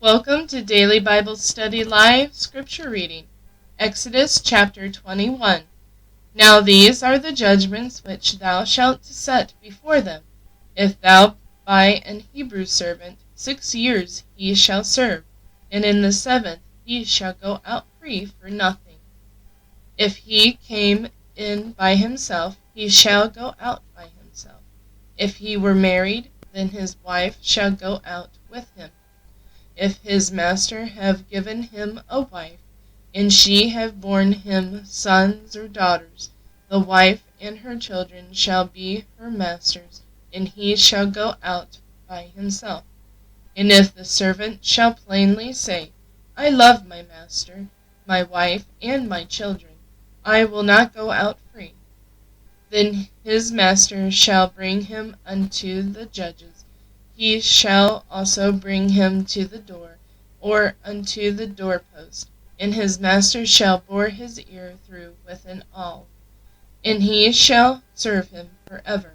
Welcome to Daily Bible Study Live Scripture Reading, Exodus chapter 21. Now these are the judgments which thou shalt set before them. If thou buy an Hebrew servant, 6 years he shall serve, and in the 7th he shall go out free for nothing. If he came in by himself, he shall go out by himself. If he were married, then his wife shall go out with him. If his master have given him a wife, and she have borne him sons or daughters, the wife and her children shall be her master's, and he shall go out by himself. And if the servant shall plainly say, I love my master, my wife, and my children, I will not go out free, then his master shall bring him unto the judges. He shall also bring him to the door, or unto the doorpost, and his master shall bore his ear through with an awl, and he shall serve him forever.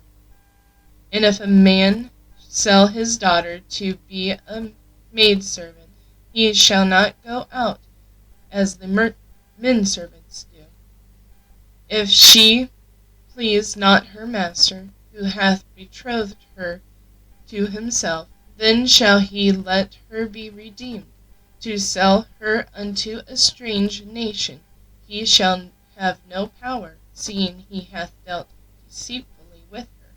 And if a man sell his daughter to be a maidservant, he shall not go out as the menservants do. If she please not her master, who hath betrothed her to himself, then shall he let her be redeemed. To sell her unto a strange nation, he shall have no power, seeing he hath dealt deceitfully with her.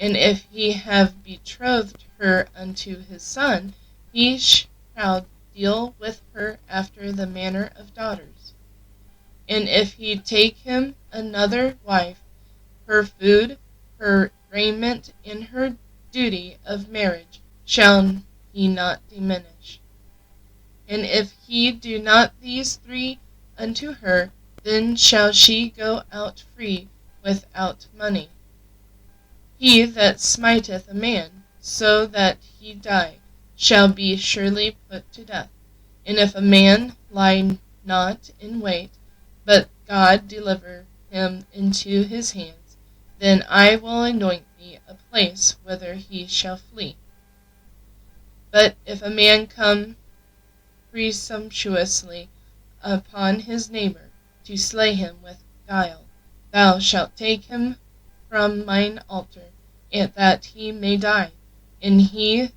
And if he have betrothed her unto his son, he shall deal with her after the manner of daughters. And if he take him another wife, her food, her raiment, and her duty of marriage shall he not diminish. And if he do not these 3 unto her, then shall she go out free without money. He that smiteth a man, so that he die, shall be surely put to death. And if a man lie not in wait, but God deliver him into his hands, then I will anoint thee a place whither he shall flee. But if a man come presumptuously upon his neighbor, to slay him with guile, thou shalt take him from mine altar, and that he may die. And he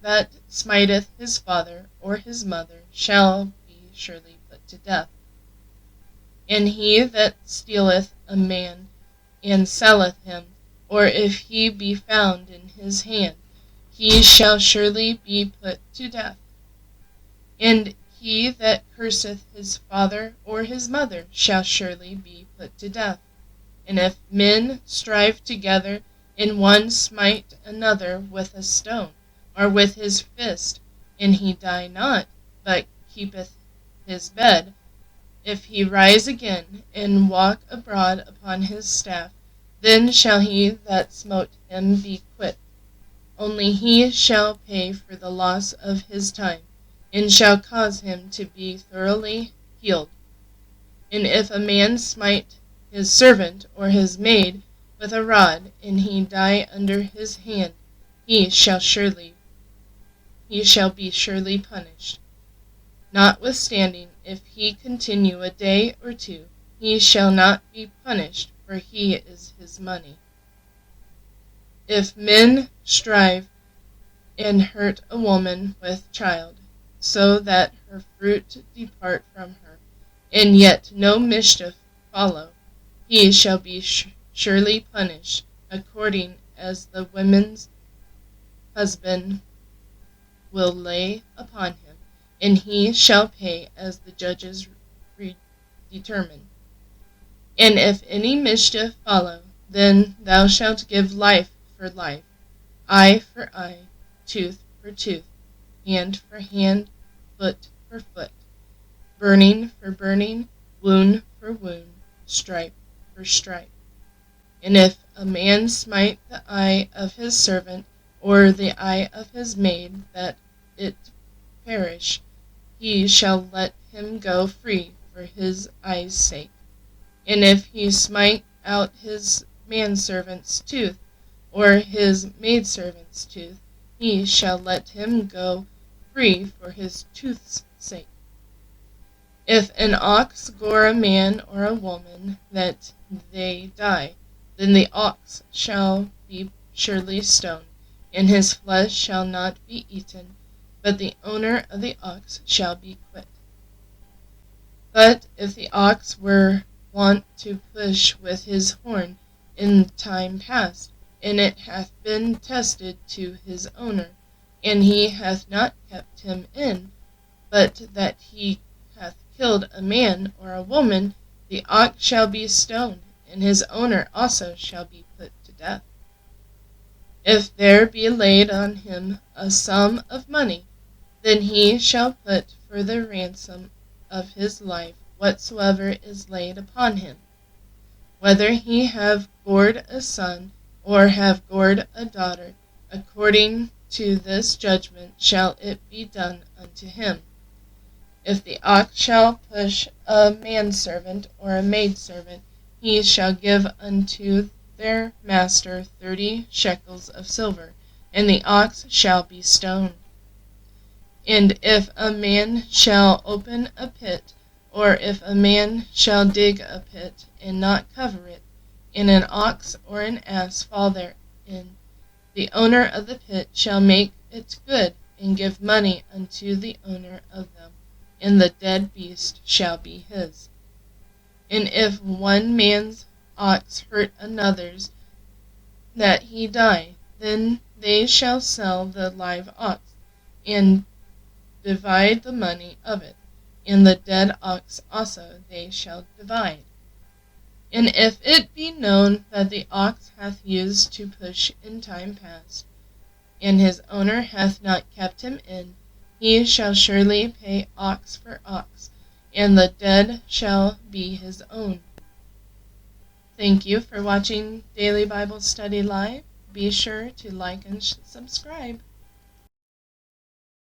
that smiteth his father or his mother shall be surely put to death. And he that stealeth a man and selleth him, or if he be found in his hand, he shall surely be put to death. And he that curseth his father or his mother shall surely be put to death. And if men strive together, and one smite another with a stone, or with his fist, and he die not, but keepeth his bed, if he rise again, and walk abroad upon his staff, then shall he that smote him be quit. Only he shall pay for the loss of his time, and shall cause him to be thoroughly healed. And if a man smite his servant or his maid with a rod, and he die under his hand, he shall be surely punished. Notwithstanding, if he continue a day or 2, he shall not be punished, for he is his money. If men strive and hurt a woman with child, so that her fruit depart from her, and yet no mischief follow, he shall be surely punished, according as the woman's husband will lay upon him, and he shall pay as the judges determine. And if any mischief follow, then thou shalt give life for life, eye for eye, tooth for tooth, hand for hand, foot for foot, burning for burning, wound for wound, stripe for stripe. And if a man smite the eye of his servant, or the eye of his maid, that it perish, he shall let him go free for his eye's sake. And if he smite out his manservant's tooth, or his maidservant's tooth, he shall let him go free for his tooth's sake. If an ox gore a man or a woman, that they die, then the ox shall be surely stoned, and his flesh shall not be eaten, but the owner of the ox shall be quit. But if the ox were wont to push with his horn in time past, and it hath been tested to his owner, and he hath not kept him in, but that he hath killed a man or a woman, the ox shall be stoned, and his owner also shall be put to death. If there be laid on him a sum of money, then he shall put for the ransom of his life whatsoever is laid upon him. Whether he have gored a son, or have gored a daughter, according to this judgment shall it be done unto him. If the ox shall push a manservant or a maidservant, he shall give unto their master 30 shekels of silver, and the ox shall be stoned. And if a man shall open a pit, or if a man shall dig a pit, and not cover it, and an ox or an ass fall therein, the owner of the pit shall make it good, and give money unto the owner of them, and the dead beast shall be his. And if one man's ox hurt another's, that he die, then they shall sell the live ox, and divide the money of it, and the dead ox also they shall divide. And if it be known that the ox hath used to push in time past, and his owner hath not kept him in, he shall surely pay ox for ox, and the dead shall be his own. Thank you for watching Daily Bible Study Live. Be sure to like and subscribe.